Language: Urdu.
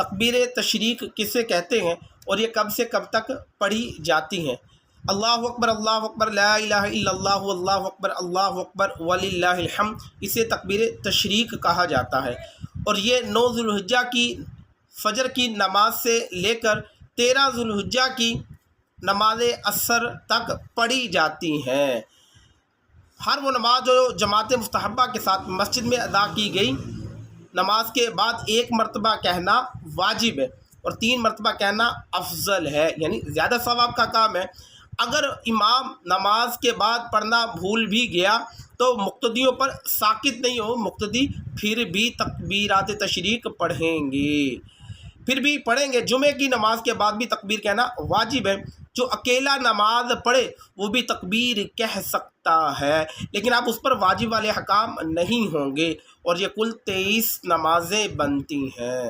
تکبیر تشریق کسے کہتے ہیں اور یہ کب سے کب تک پڑھی جاتی ہیں؟ اللہ اکبر لا الہ الا اللہ اللہ اکبر وللہ الحمد، اسے تکبیر تشریق کہا جاتا ہے، اور یہ 9 ذی الحجہ کی فجر کی نماز سے لے کر 13 ذی الحجہ کی نماز عصر تک پڑھی جاتی ہیں۔ ہر وہ نماز جو جماعت مستحبہ کے ساتھ مسجد میں ادا کی گئی، نماز کے بعد 1 مرتبہ کہنا واجب ہے اور 3 مرتبہ کہنا افضل ہے، یعنی زیادہ ثواب کا کام ہے۔ اگر امام نماز کے بعد پڑھنا بھول بھی گیا تو مقتدیوں پر ساکت نہیں ہو، مقتدی پھر بھی تکبیرات تشریق پڑھیں گے، جمعے کی نماز کے بعد بھی تکبیر کہنا واجب ہے۔ جو اکیلا نماز پڑھے وہ بھی تکبیر کہہ سکتا ہے، لیکن اب اس پر واجب والے احکام نہیں ہوں گے، اور یہ کل 23 نمازیں بنتی ہیں۔